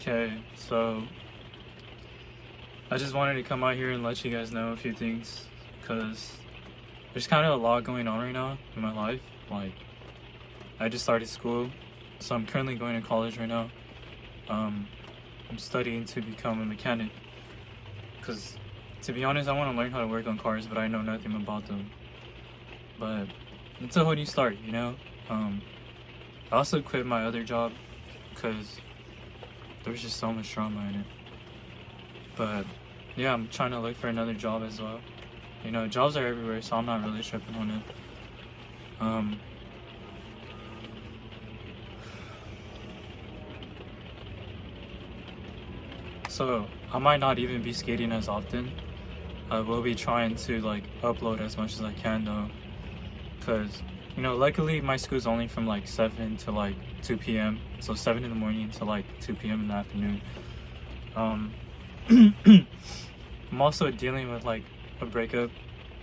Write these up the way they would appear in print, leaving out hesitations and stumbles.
Okay, so I just wanted to come out here and let you guys know a few things because there's kind of a lot going on right now in my life. Like, I just started school, so I'm currently going to college right now. I'm studying to become a mechanic because, to be honest, I want to learn how to work on cars, but I know nothing about them. But it's a whole new start, you know? I also quit my other job because there was just so much drama in it. But yeah, I'm trying to look for another job as well. You know, jobs are everywhere, so I'm not really tripping on it. So I might not even be skating as often. I will be trying to like upload as much as I can though, cause you know, luckily my school's only from like 7 to like 2 p.m. So 7 in the morning to like 2 p.m. in the afternoon. I'm also dealing with like a breakup.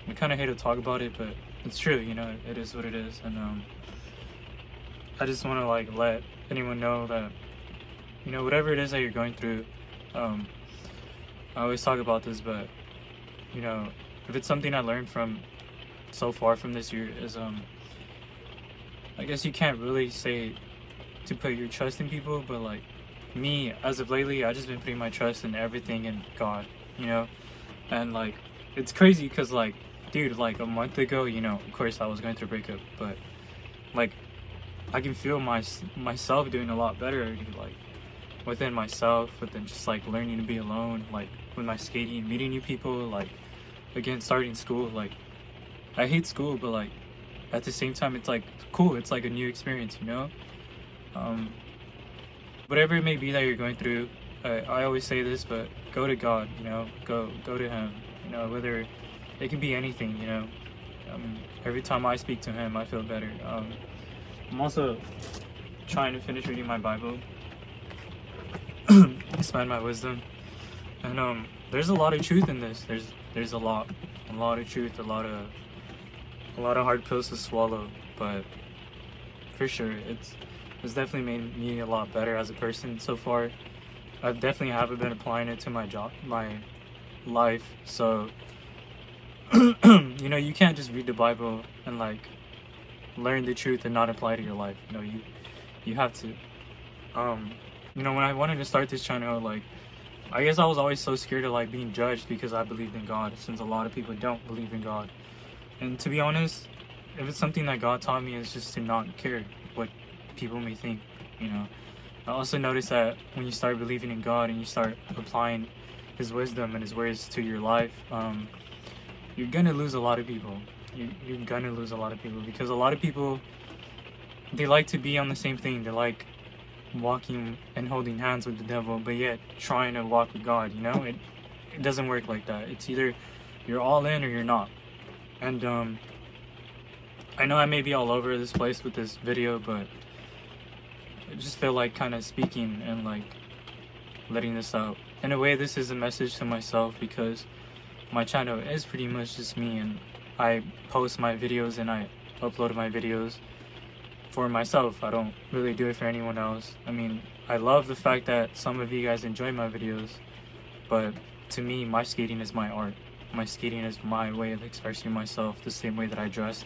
I kind of hate to talk about it, but it's true. You know, it is what it is, and I just want to like let anyone know that, you know, whatever it is that you're going through. I always talk about this, but you know, if it's something I learned from so far from this year is I guess you can't really say to put your trust in people, but like me, as of lately, I just been putting my trust in everything in God, you know. And like it's crazy because like, dude, like a month ago, you know, of course I was going through a breakup, but like I can feel myself doing a lot better already, like within myself, within just like learning to be alone, like with my skating, meeting new people, like again starting school. Like I hate school, but like at the same time it's like cool, it's like a new experience, you know. Whatever it may be that you're going through, I always say this, but go to God, you know, go to him, you know, whether it can be anything, you know. Every time I speak to him I feel better. I'm also trying to finish reading my Bible, expand my wisdom, and there's a lot of truth in this. There's a lot of truth, a lot of hard pills to swallow, but for sure it's definitely made me a lot better as a person so far. I definitely haven't been applying it to my job, my life, so you know, you can't just read the Bible and like learn the truth and not apply it to your life. You know, you have to. You know, when I wanted to start this channel, like I guess I was always so scared of like being judged because I believed in God, since a lot of people don't believe in God. And to be honest, if it's something that God taught me, is just to not care what people may think, you know. I also noticed that when you start believing in God and you start applying his wisdom and his words to your life, you're gonna lose a lot of people. You're gonna lose a lot of people because a lot of people, they like to be on the same thing. They like walking and holding hands with the devil, but yet trying to walk with God, you know. It doesn't work like that. It's either you're all in or you're not. And I know I may be all over this place with this video, but I just feel like kind of speaking and like letting this out. In a way, this is a message to myself because my channel is pretty much just me, and I post my videos and I upload my videos for myself. I don't really do it for anyone else. I mean, I love the fact that some of you guys enjoy my videos, but to me, my skating is my art. My skating is my way of expressing myself, the same way that I dress.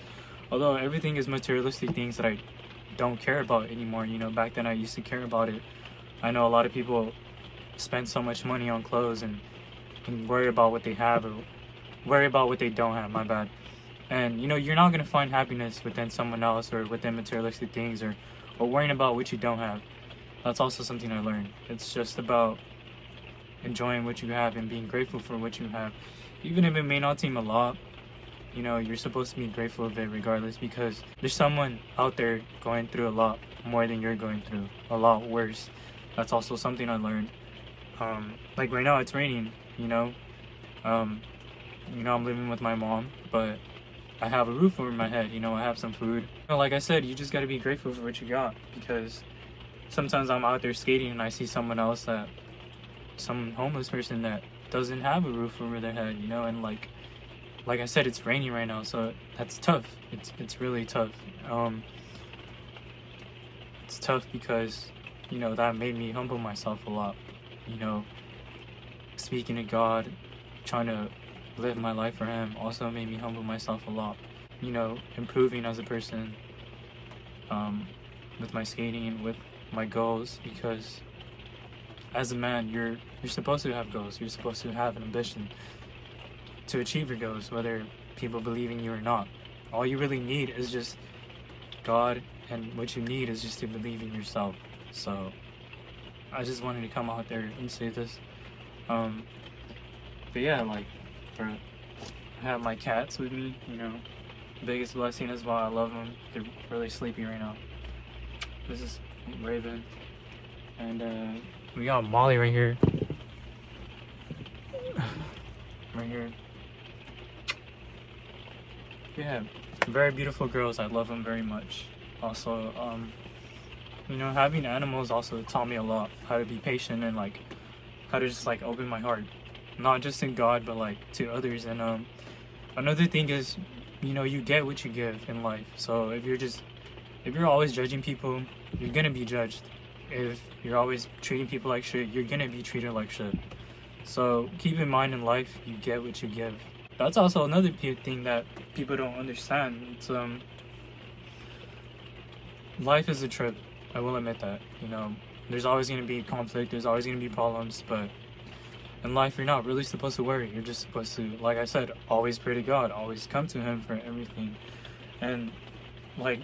Although everything is materialistic things that I don't care about anymore. You know, back then I used to care about it. I know a lot of people spend so much money on clothes and worry about what they have or worry about what they don't have, my bad. And you know, you're not gonna find happiness within someone else or within materialistic things or worrying about what you don't have. That's also something I learned. It's just about enjoying what you have and being grateful for what you have. Even if it may not seem a lot, you know, you're supposed to be grateful of it regardless, because there's someone out there going through a lot more than you're going through, a lot worse. That's also something I learned. Like right now it's raining, you know. You know, I'm living with my mom, but I have a roof over my head, you know, I have some food. You know, like I said, you just gotta be grateful for what you got, because sometimes I'm out there skating and I see someone else, that some homeless person that doesn't have a roof over their head, you know, and like I said, it's raining right now, so that's tough. It's really tough. It's tough because you know, that made me humble myself a lot. You know, speaking to God, trying to live my life for Him also made me humble myself a lot. You know, improving as a person, with my skating, with my goals, because as a man, you're supposed to have goals. You're supposed to have an ambition to achieve your goals, whether people believe in you or not. All you really need is just God, and what you need is just to believe in yourself. So I just wanted to come out there and say this. But yeah, like, for I have my cats with me, you know, biggest blessing as well. I love them. They're really sleepy right now. This is Raven, and we got Molly right here. Right here. Yeah, very beautiful girls. I love them very much. Also, you know, having animals also taught me a lot. How to be patient and like how to just like open my heart, not just in God but like to others. And another thing is, you know, you get what you give in life. So if you're always judging people, you're gonna be judged. If you're always treating people like shit, you're gonna be treated like shit. So keep in mind, in life, you get what you give. That's also another thing that people don't understand. It's life is a trip. I will admit that. You know, there's always gonna be conflict. There's always gonna be problems. But in life, you're not really supposed to worry. You're just supposed to, like I said, always pray to God. Always come to Him for everything. And like,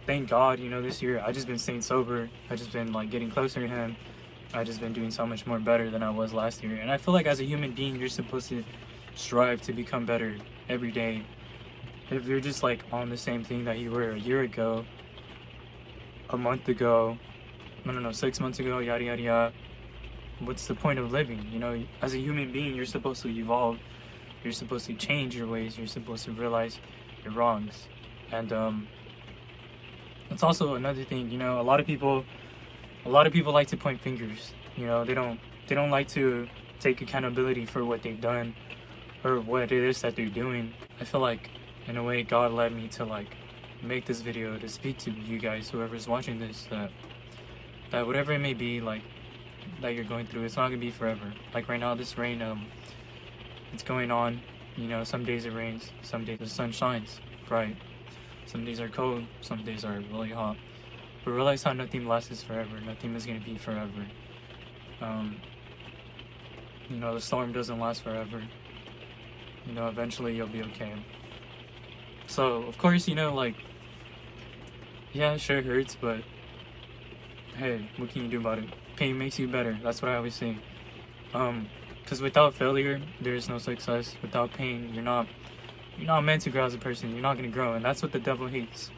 thank God, you know, this year I just been staying sober. I just been like getting closer to Him. I just been doing so much more better than I was last year. And I feel like as a human being, you're supposed to strive to become better every day. If you're just like on the same thing that you were a year ago, a month ago, no, 6 months ago, yada yada yada, what's the point of living? You know, as a human being, you're supposed to evolve. You're supposed to change your ways. You're supposed to realize your wrongs. And it's also another thing, you know, a lot of people like to point fingers. You know, they don't like to take accountability for what they've done or what it is that they're doing. I feel like in a way God led me to like make this video to speak to you guys, whoever's watching this, that whatever it may be like that you're going through, it's not gonna be forever. Like right now, this rain, it's going on. You know, some days it rains, some days the sun shines bright, some days are cold, some days are really hot. But realize how nothing lasts forever. Nothing is gonna be forever. You know, the storm doesn't last forever. You know, eventually you'll be okay. So of course, you know, like, yeah, it sure hurts, but hey, what can you do about it? Pain makes you better. That's what I always say. Because without failure, there is no success. Without pain, you're not meant to grow as a person. You're not gonna grow, and that's what the devil hates.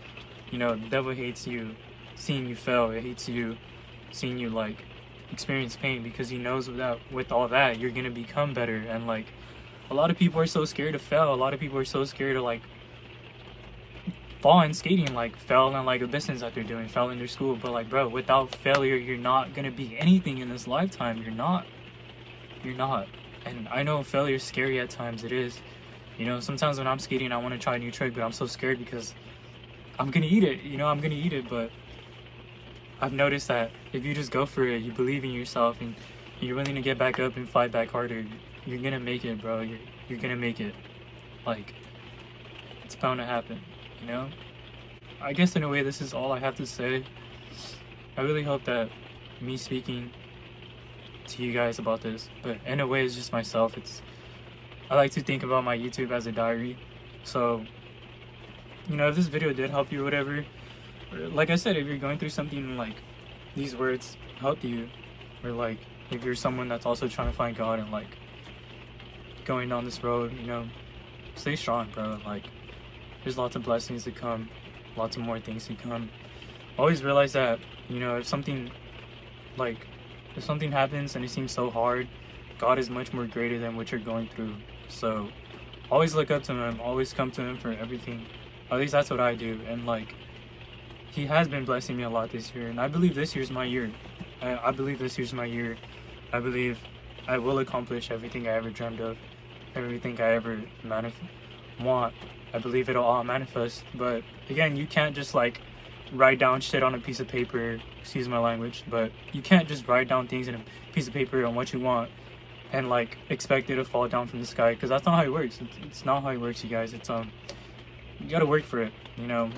You know, the devil hates you seeing you fail. It hates you seeing you like experience pain, because he knows with all that you're gonna become better. And like, a lot of people are so scared to fail. A lot of people are so scared to like fall in skating, like fail in like a business that they're doing, fail in their school. But like, bro, without failure, you're not gonna be anything in this lifetime. You're not. And I know failure is scary at times. It is. You know, sometimes when I'm skating, I want to try a new trick, but I'm so scared because I'm gonna eat it. You know, I'm gonna eat it. But I've noticed that if you just go for it, you believe in yourself, and you're willing to get back up and fight back harder, you're gonna make it, bro. You're gonna make it. Like, it's bound to happen, you know? I guess in a way, this is all I have to say. I really hope that me speaking to you guys about this, but in a way, it's just myself. I like to think about my YouTube as a diary. So, you know, if this video did help you or whatever, like I said, if you're going through something, like these words help you, or like if you're someone that's also trying to find God and like going down this road, you know, stay strong, bro. Like, there's lots of blessings to come, lots of more things to come. Always realize that, you know, if something happens and it seems so hard, God is much more greater than what you're going through. So always look up to Him, always come to Him for everything. At least that's what I do. And like, He has been blessing me a lot this year, and I believe this year's my year. I believe this year's my year. I believe I will accomplish everything I ever dreamed of, everything I ever want. I believe it'll all manifest. But again, you can't just like write down shit on a piece of paper, excuse my language, but you can't just write down things in a piece of paper on what you want and like expect it to fall down from the sky, because that's not how it works. It's not how it works, you guys. It's you gotta work for it, you know.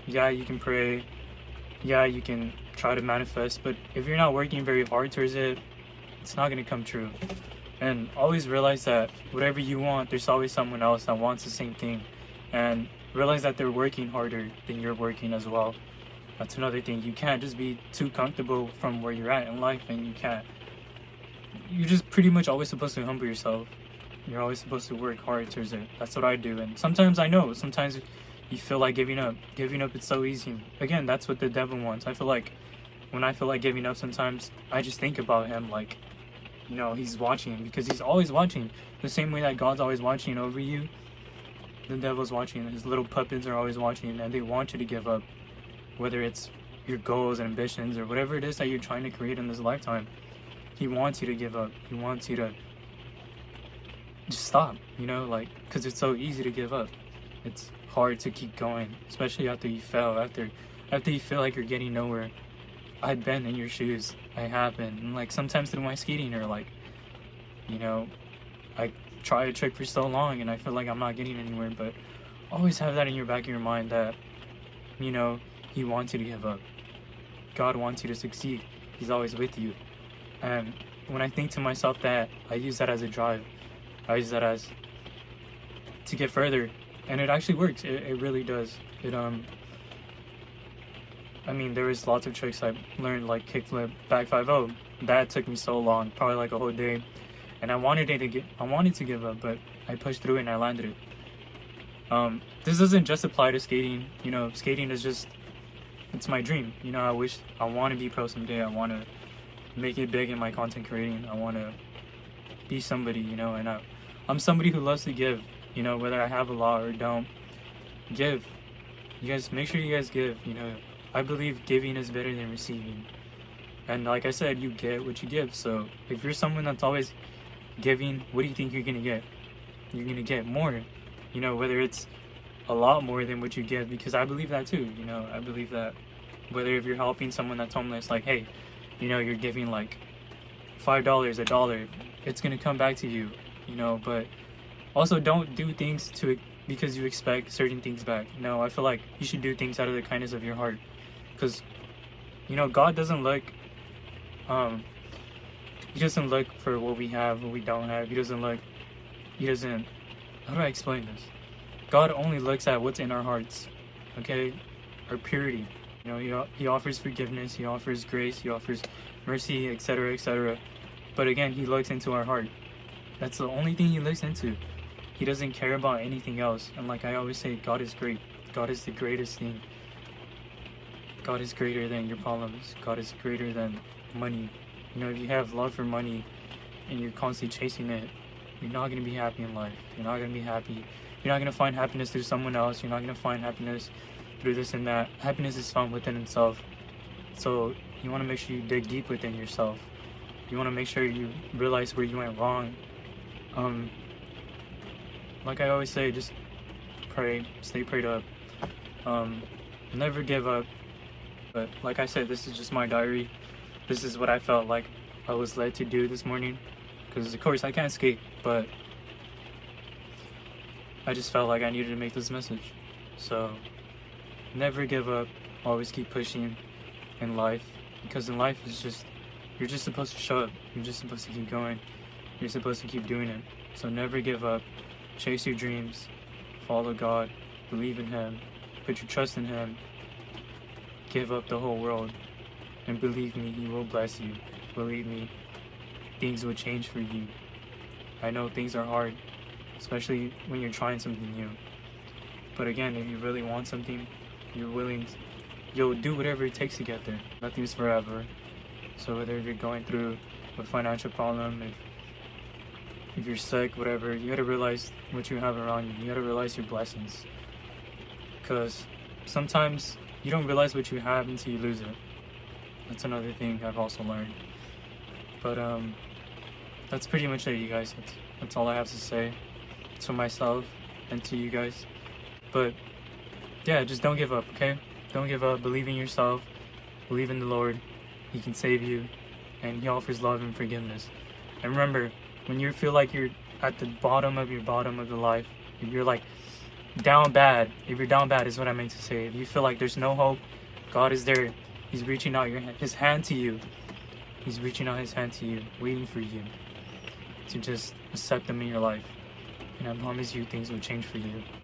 Yeah, you can pray, yeah, you can try to manifest, but if you're not working very hard towards it, it's not gonna come true. And always realize that whatever you want, there's always someone else that wants the same thing, and realize that they're working harder than you're working as well. That's another thing. You can't just be too comfortable from where you're at in life, and you're just pretty much always supposed to humble yourself. You're always supposed to work hard towards it. That's what I do. And sometimes I know, sometimes you feel like giving up. Giving up, it's so easy. Again, that's what the devil wants. I feel like when I feel like giving up, sometimes I just think about him like, you know, he's watching, because he's always watching. The same way that God's always watching over you, the devil's watching. His little puppets are always watching, and they want you to give up. Whether it's your goals and ambitions or whatever it is that you're trying to create in this lifetime, he wants you to give up. He wants you to just stop, you know, like, because it's so easy to give up. It's hard to keep going, especially after you fail, after you feel like you're getting nowhere. I've been in your shoes. I have been. And like sometimes through my skating, or like, you know, I try a trick for so long and I feel like I'm not getting anywhere, but always have that in your back of your mind that, you know, he wants you to give up. God wants you to succeed. He's always with you. And when I think to myself that, I use that as a drive. I use that as to get further. And it actually works. It really does. I mean, there was lots of tricks I learned, like kickflip, back 5-0. That took me so long, probably like a whole day. And I wanted to give up, but I pushed through it and I landed it. This doesn't just apply to skating. You know, skating is just, it's my dream. You know, I want to be pro someday. I want to make it big in my content creating. I want to be somebody, you know, and I'm somebody who loves to give, you know, whether I have a lot or don't. Give. You guys, make sure you guys give, you know. I believe giving is better than receiving. And like I said, you get what you give. So if you're someone that's always giving, what do you think you're going to get? You're going to get more, you know, whether it's a lot more than what you give, because I believe that too, you know. I believe that whether if you're helping someone that's homeless, like, hey, you know, you're giving like $5, $1, it's going to come back to you, you know. But also don't do things because you expect certain things back. No, I feel like you should do things out of the kindness of your heart, because, you know, God doesn't look he doesn't look for what we have, what we don't have. He doesn't, how do I explain this? God only looks at what's in our hearts, okay? Our purity. You know, he offers forgiveness, he offers grace, he offers mercy, etc., etc. But again, he looks into our heart. That's the only thing he looks into. He doesn't care about anything else. And like I always say, God is great. God is the greatest thing. God is greater than your problems. God is greater than money. You know, if you have love for money and you're constantly chasing it, you're not going to be happy in life. You're not going to be happy. You're not going to find happiness through someone else. You're not going to find happiness through this and that. Happiness is found within itself. So you want to make sure you dig deep within yourself. You want to make sure you realize where you went wrong. Like I always say, just pray, stay prayed up. Never give up. But like I said, this is just my diary. This is what I felt like I was led to do this morning. Because of course I can't skate, but I just felt like I needed to make this message. So never give up. Always keep pushing in life. Because in life it's just, you're just supposed to show up. You're just supposed to keep going. You're supposed to keep doing it. So never give up. Chase your dreams. Follow God. Believe in Him. Put your trust in Him. Give up the whole world. And believe me, He will bless you. Believe me, things will change for you. I know things are hard, especially when you're trying something new. But again, if you really want something, you'll do whatever it takes to get there. Nothing's forever. So whether you're going through a financial problem, if you're sick, whatever, you gotta realize what you have around you. You gotta realize your blessings. Because sometimes you don't realize what you have until you lose it. That's another thing I've also learned. But that's pretty much it, you guys. That's all I have to say to myself and to you guys. But yeah, just don't give up, okay? Don't give up. Believe in yourself. Believe in the Lord. He can save you, and He offers love and forgiveness. And remember, when you feel like you're at the bottom of the life, if you're like down bad, if you're down bad is what I meant to say. If you feel like there's no hope, God is there. He's reaching out His hand to you. He's reaching out His hand to you, waiting for you to just accept Him in your life. And I promise you, things will change for you.